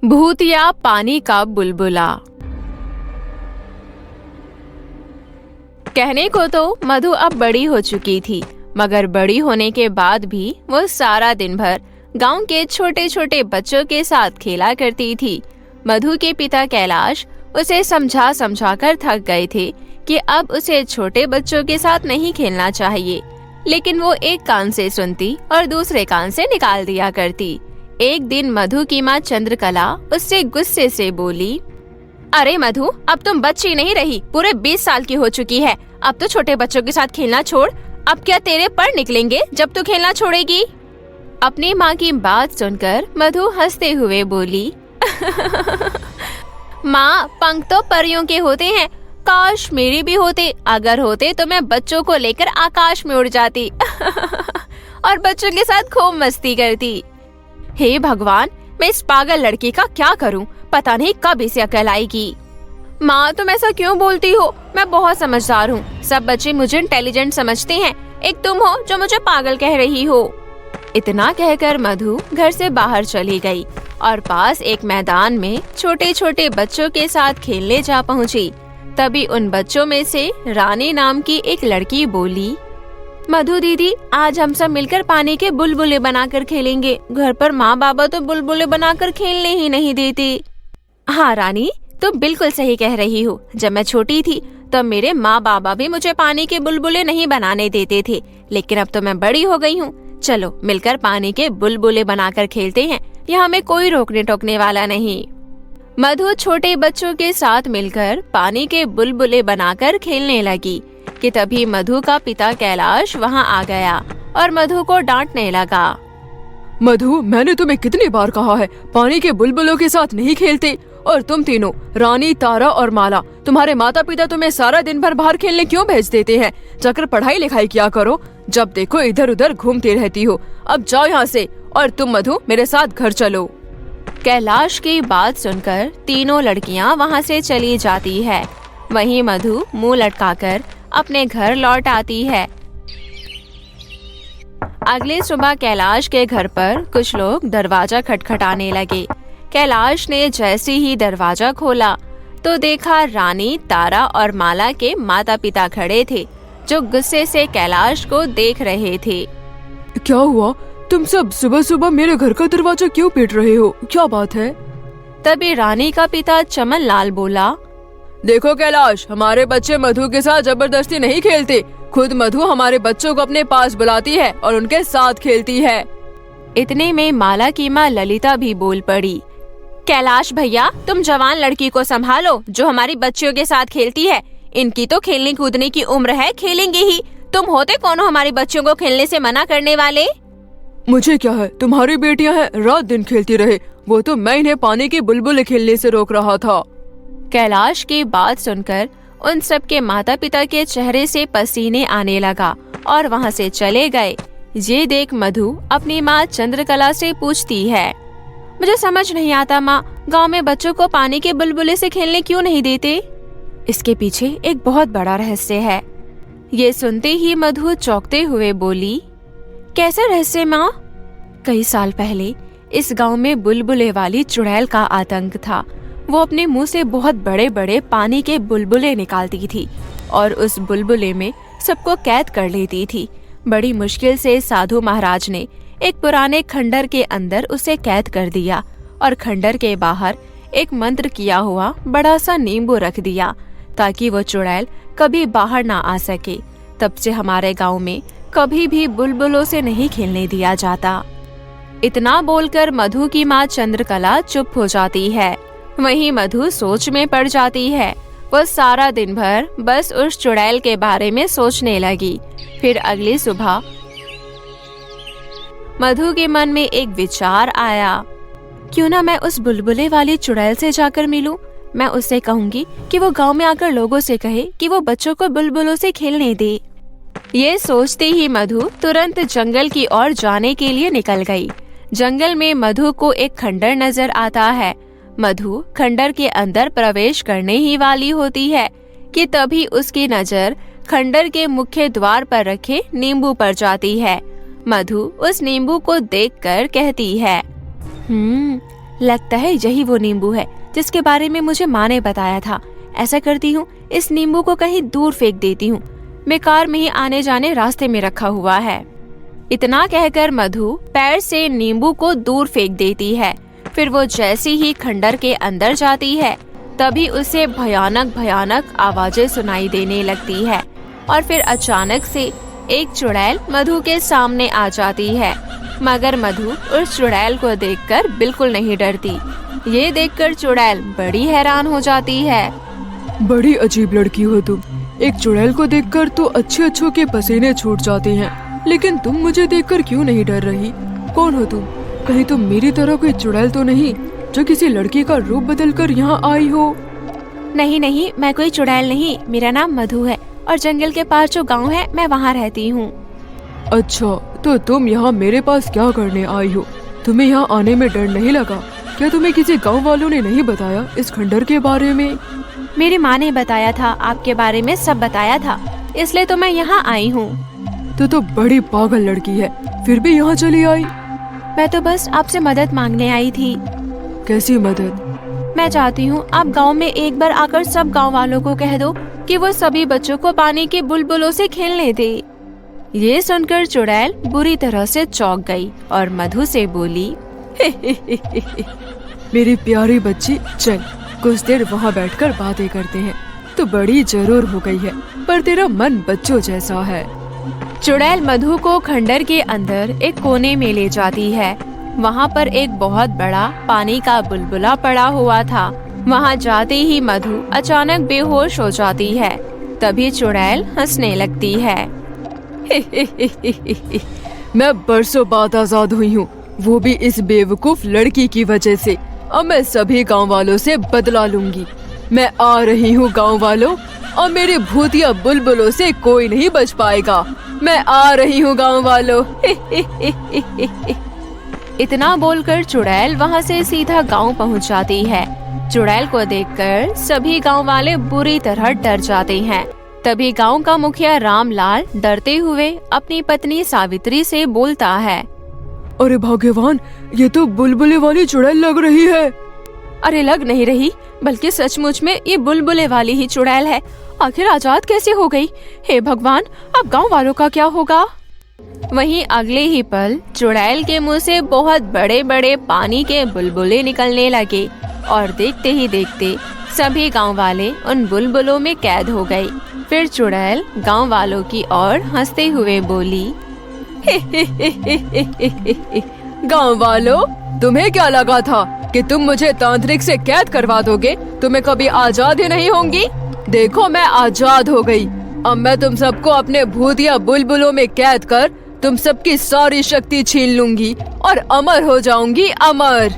भूतिया पानी का बुलबुला। कहने को तो मधु अब बड़ी हो चुकी थी, मगर बड़ी होने के बाद भी वो सारा दिन भर गांव के छोटे छोटे बच्चों के साथ खेला करती थी। मधु के पिता कैलाश उसे समझा समझा कर थक गए थे कि अब उसे छोटे बच्चों के साथ नहीं खेलना चाहिए, लेकिन वो एक कान से सुनती और दूसरे कान से निकाल दिया करती। एक दिन मधु की माँ चंद्रकला उससे गुस्से से बोली, अरे मधु, अब तुम बच्ची नहीं रही, पूरे 20 साल की हो चुकी है। अब तो छोटे बच्चों के साथ खेलना छोड़। अब क्या तेरे पर निकलेंगे जब तू खेलना छोड़ेगी? अपनी माँ की बात सुनकर मधु हंसते हुए बोली, माँ, पंख तो परियों के होते हैं, काश मेरे भी होते। अगर होते तो मैं बच्चों को लेकर आकाश में उड़ जाती और बच्चों के साथ खूब मस्ती करती। हे भगवान, मैं इस पागल लड़की का क्या करूं? पता नहीं कब इसे अकल आएगी। माँ, तुम ऐसा क्यों बोलती हो? मैं बहुत समझदार हूँ। सब बच्चे मुझे इंटेलिजेंट समझते हैं, एक तुम हो जो मुझे पागल कह रही हो। इतना कहकर मधु घर से बाहर चली गई और पास एक मैदान में छोटे छोटे बच्चों के साथ खेलने जा पहुँची। तभी उन बच्चों में से रानी नाम की एक लड़की बोली, मधु दीदी, आज हम सब मिलकर पानी के बुलबुले बनाकर खेलेंगे। घर पर माँ बाबा तो बुलबुले बनाकर खेलने ही नहीं देते। हाँ रानी, तुम बिल्कुल सही कह रही हो। जब मैं छोटी थी तब मेरे माँ बाबा भी मुझे पानी के बुलबुले नहीं बनाने देते थे, लेकिन अब तो मैं बड़ी हो गई हूँ। चलो मिलकर पानी के बुलबुले बनाकर खेलते हैं, यहाँ हमें कोई रोकने टोकने वाला नहीं। मधु छोटे बच्चों के साथ मिलकर पानी के बुलबुले बनाकर खेलने लगी कि तभी मधु का पिता कैलाश वहाँ आ गया और मधु को डांटने लगा। मधु, मैंने तुम्हें कितनी बार कहा है पानी के बुलबुलों के साथ नहीं खेलते। और तुम तीनों, रानी, तारा और माला, तुम्हारे माता पिता तुम्हें सारा दिन भर बाहर खेलने क्यों भेज देते हैं? जाकर पढ़ाई लिखाई किया करो, जब देखो इधर उधर घूमती रहती हो। अब जाओ यहाँ से, और तुम मधु मेरे साथ घर चलो। कैलाश की बात सुनकर तीनों लड़कियाँ वहाँ से चली जाती है। वहीं मधु मुँह लटकाकर अपने घर लौट आती है। अगली सुबह कैलाश के घर पर कुछ लोग दरवाजा खटखटाने लगे। कैलाश ने जैसे ही दरवाजा खोला तो देखा रानी, तारा और माला के माता पिता खड़े थे, जो गुस्से से कैलाश को देख रहे थे। क्या हुआ? तुम सब सुबह सुबह मेरे घर का दरवाजा क्यों पीट रहे हो? क्या बात है? तभी रानी का पिता चमन लाल बोला, देखो कैलाश, हमारे बच्चे मधु के साथ जबरदस्ती नहीं खेलते। खुद मधु हमारे बच्चों को अपने पास बुलाती है और उनके साथ खेलती है। इतने में माला की माँ ललिता भी बोल पड़ी, कैलाश भैया, तुम जवान लड़की को संभालो जो हमारी बच्चियों के साथ खेलती है। इनकी तो खेलने कूदने की उम्र है, खेलेंगे ही। तुम होते कौन हो हमारी बच्चियों को खेलने से मना करने वाले? मुझे क्या है, तुम्हारी बेटियां हैं, रात दिन खेलती रहे। वो तो मैं इन्हें पानी के बुलबुले खेलने से रोक रहा था। कैलाश की बात सुनकर उन सब के माता पिता के चेहरे से पसीने आने लगा और वहाँ से चले गए। ये देख मधु अपनी माँ चंद्रकला से पूछती है, मुझे समझ नहीं आता माँ, गांव में बच्चों को पानी के बुलबुले से खेलने क्यों नहीं देते? इसके पीछे एक बहुत बड़ा रहस्य है। ये सुनते ही मधु चौंकते हुए बोली, कैसा रहस्य माँ? कई साल पहले इस गांव में बुलबुले वाली चुड़ैल का आतंक था। वो अपने मुंह से बहुत बड़े बड़े पानी के बुलबुले निकालती थी और उस बुलबुले में सबको कैद कर लेती थी। बड़ी मुश्किल से साधु महाराज ने एक पुराने खंडर के अंदर उसे कैद कर दिया और खंडर के बाहर एक मंत्र किया हुआ बड़ा सा नींबू रख दिया ताकि वो चुड़ैल कभी बाहर ना आ सके। तब से हमारे गांव में कभी भी बुलबुलों से नहीं खेलने दिया जाता। इतना बोलकर मधु की माँ चंद्रकला चुप हो जाती है। वहीं मधु सोच में पड़ जाती है। वो सारा दिन भर बस उस चुड़ैल के बारे में सोचने लगी। फिर अगली सुबह मधु के मन में एक विचार आया, क्यों ना मैं उस बुलबुले वाली चुड़ैल से जाकर मिलूं। मैं उससे कहूंगी कि वो गांव में आकर लोगों से कहे कि वो बच्चों को बुलबुलों से खेलने दे। ये सोचते ही मधु तुरंत जंगल की ओर जाने के लिए निकल गई। जंगल में मधु को एक खंडर नजर आता है। मधु खंडर के अंदर प्रवेश करने ही वाली होती है कि तभी उसकी नजर खंडर के मुख्य द्वार पर रखे नींबू पर जाती है। मधु उस नींबू को देखकर कहती है, लगता है यही वो नींबू है जिसके बारे में मुझे माँ ने बताया था। ऐसा करती हूँ, इस नींबू को कहीं दूर फेंक देती हूँ। मैं कार में ही आने जाने रास्ते में रखा हुआ है। इतना कहकर मधु पैर से नींबू को दूर फेंक देती है। फिर वो जैसे ही खंडर के अंदर जाती है तभी उसे भयानक भयानक आवाजें सुनाई देने लगती है और फिर अचानक से एक चुड़ैल मधु के सामने आ जाती है। मगर मधु उस चुड़ैल को देखकर बिल्कुल नहीं डरती। ये देखकर चुड़ैल बड़ी हैरान हो जाती है। बड़ी अजीब लड़की हो तुम। एक चुड़ैल को देखकर तो अच्छे के पसीने छूट जाते हैं, लेकिन तुम मुझे देखकर क्यों नहीं डर रही? कौन हो तुम? कहीं तुम मेरी तरह कोई चुड़ैल तो नहीं जो किसी लड़की का रूप बदलकर यहाँ आई हो? नहीं नहीं, मैं कोई चुड़ैल नहीं। मेरा नाम मधु है और जंगल के पास जो गांव है मैं वहाँ रहती हूँ। अच्छा, तो तुम यहाँ मेरे पास क्या करने आई हो? तुम्हें यहाँ आने में डर नहीं लगा? क्या तुम्हें किसी गाँव वालों ने नहीं बताया इस खंडर के बारे में? मेरी माँ ने बताया था, आपके बारे में सब बताया था, इसलिए तो मैं यहाँ आई हूँ। तो बड़ी पागल लड़की है, फिर भी यहाँ चली आई। मैं तो बस आपसे मदद मांगने आई थी। कैसी मदद? मैं चाहती हूँ आप गांव में एक बार आकर सब गांव वालों को कह दो कि वो सभी बच्चों को पानी के बुलबुलों से खेलने दे। ये सुनकर चुड़ैल बुरी तरह से चौंक गई और मधु से बोली, मेरी प्यारी बच्ची, चल कुछ देर वहाँ बैठकर बातें करते हैं। तो बड़ी जरूर हो गई है, पर तेरा मन बच्चों जैसा है। चुड़ैल मधु को खंडर के अंदर एक कोने में ले जाती है। वहाँ पर एक बहुत बड़ा पानी का बुलबुला पड़ा हुआ था। वहाँ जाते ही मधु अचानक बेहोश हो जाती है। तभी चुड़ैल हंसने लगती है। मैं बरसों बाद आजाद हुई हूँ, वो भी इस बेवकूफ लड़की की वजह से। अब मैं सभी गांव वालों से बदला लूंगी। मैं आ रही हूँ गांव वालों, और मेरे भूतिया बुलबुलों से कोई नहीं बच पाएगा। मैं आ रही हूँ गांव वालों। इतना बोलकर चुड़ैल वहाँ से सीधा गांव पहुँच जाती है। चुड़ैल को देखकर सभी गांव वाले बुरी तरह डर जाते हैं। तभी गांव का मुखिया रामलाल डरते हुए अपनी पत्नी सावित्री से बोलता है, अरे भगवान, ये तो बुलबुले वाली चुड़ैल लग रही है। अरे लग नहीं रही, बल्कि सचमुच में ये बुलबुले वाली ही चुड़ैल है। आखिर आजाद कैसे हो गई? हे भगवान, अब गांव वालों का क्या होगा? वहीं अगले ही पल चुड़ैल के मुंह से बहुत बड़े बड़े पानी के बुलबुले निकलने लगे और देखते ही देखते सभी गांव वाले उन बुलबुलों में कैद हो गए। फिर चुड़ैल गांव वालों की ओर हंसते हुए बोली, गांव वालों, तुम्हें क्या लगा था कि तुम मुझे तांत्रिक से कैद करवा दोगे? तुम्हें कभी आजाद ही नहीं होंगी। देखो, मैं आजाद हो गई। अब मैं तुम सबको अपने भूतिया बुलबुलों में कैद कर तुम सबकी सारी शक्ति छीन लूंगी और अमर हो जाऊंगी, अमर।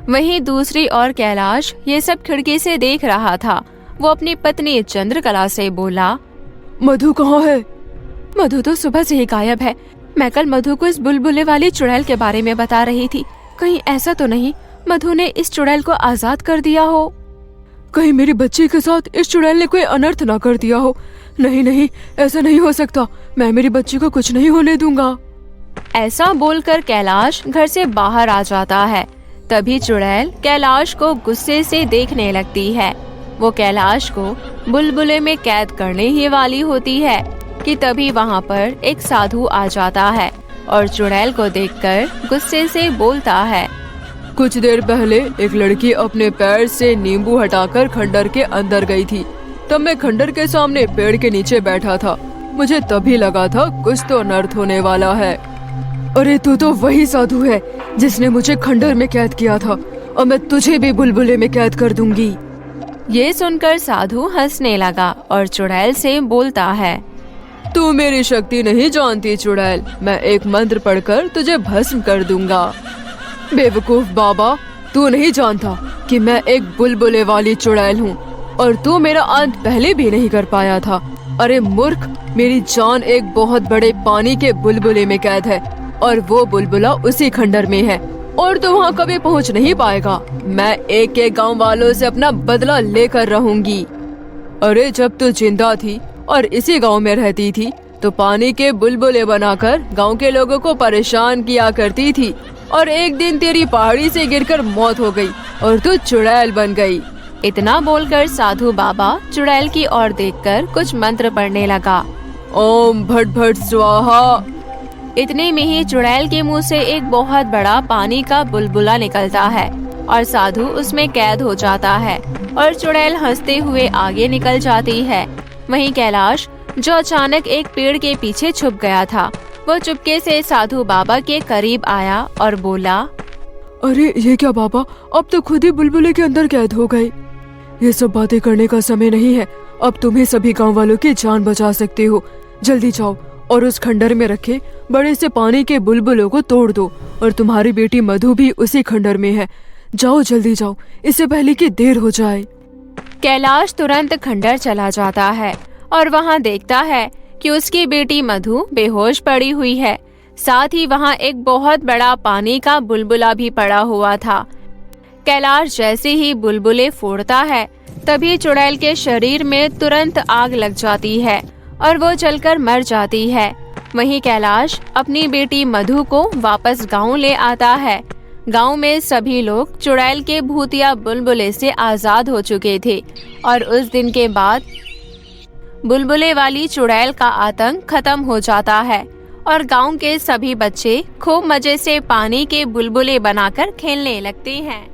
वहीं दूसरी ओर कैलाश ये सब खिड़की से देख रहा था। वो अपनी पत्नी चंद्रकला से बोला, मधु कहाँ है? मधु तो सुबह से ही गायब है। मैं कल मधु को इस बुलबुले वाली चुड़ैल के बारे में बता रही थी। कहीं ऐसा तो नहीं मधु ने इस चुड़ैल को आजाद कर दिया हो? कहीं मेरी बच्ची के साथ इस चुड़ैल ने कोई अनर्थ ना कर दिया हो? नहीं नहीं, ऐसा नहीं हो सकता। मैं मेरी बच्ची को कुछ नहीं होने दूंगा। ऐसा बोलकर कैलाश घर से बाहर आ जाता है। तभी चुड़ैल कैलाश को गुस्से से देखने लगती है। वो कैलाश को बुलबुले में कैद करने ही वाली होती है कि तभी वहाँ पर एक साधु आ जाता है और चुड़ैल को देखकर गुस्से से बोलता है, कुछ देर पहले एक लड़की अपने पैर से नींबू हटाकर खंडर के अंदर गई थी। तब मैं खंडर के सामने पेड़ के नीचे बैठा था। मुझे तभी लगा था कुछ तो अनर्थ होने वाला है। अरे तू तो वही साधु है जिसने मुझे खंडर में कैद किया था, और मैं तुझे भी बुलबुले में कैद कर दूंगी। ये सुनकर साधु हंसने लगा और चुड़ैल से बोलता है, तू मेरी शक्ति नहीं जानती चुड़ैल। मैं एक मंत्र पढ़कर तुझे भस्म कर दूंगा। बेवकूफ बाबा, तू नहीं जानता कि मैं एक बुलबुले वाली चुड़ैल हूँ और तू मेरा अंत पहले भी नहीं कर पाया था। अरे मूर्ख, मेरी जान एक बहुत बड़े पानी के बुलबुले में कैद है और वो बुलबुला उसी खंडर में है और तू वहाँ कभी पहुँच नहीं पाएगा। मैं एक एक गाँव वालों से अपना बदला लेकर रहूंगी। अरे जब तू जिंदा थी और इसी गांव में रहती थी तो पानी के बुलबुले बनाकर गांव के लोगों को परेशान किया करती थी और एक दिन तेरी पहाड़ी से गिरकर मौत हो गई और तू चुड़ैल बन गई। इतना बोलकर साधु बाबा चुड़ैल की ओर देखकर कुछ मंत्र पढ़ने लगा। ओम भट भट स्वाहा। इतने में ही चुड़ैल के मुंह से एक बहुत बड़ा पानी का बुलबुला निकलता है और साधु उसमें कैद हो जाता है और चुड़ैल हंसते हुए आगे निकल जाती है। वहीं कैलाश, जो अचानक एक पेड़ के पीछे छुप गया था, वो चुपके से साधु बाबा के करीब आया और बोला, अरे ये क्या बाबा, अब तो खुद ही बुलबुले के अंदर कैद हो गए। ये सब बातें करने का समय नहीं है। अब तुम्हें सभी गांव वालों की जान बचा सकते हो। जल्दी जाओ और उस खंडर में रखे बड़े से पानी के बुलबुलों को तोड़ दो और तुम्हारी बेटी मधु भी उसी खंडर में है। जाओ जल्दी जाओ, इससे पहले कि देर हो जाए। कैलाश तुरंत खंडर चला जाता है और वहाँ देखता है कि उसकी बेटी मधु बेहोश पड़ी हुई है। साथ ही वहाँ एक बहुत बड़ा पानी का बुलबुला भी पड़ा हुआ था। कैलाश जैसे ही बुलबुले फोड़ता है, तभी चुड़ैल के शरीर में तुरंत आग लग जाती है और वो जलकर मर जाती है। वहीं कैलाश अपनी बेटी मधु को वापस गांव ले आता है। गांव में सभी लोग चुड़ैल के भूतिया बुलबुले से आजाद हो चुके थे और उस दिन के बाद बुलबुले वाली चुड़ैल का आतंक खत्म हो जाता है और गांव के सभी बच्चे खूब मजे से पानी के बुलबुले बनाकर खेलने लगते हैं।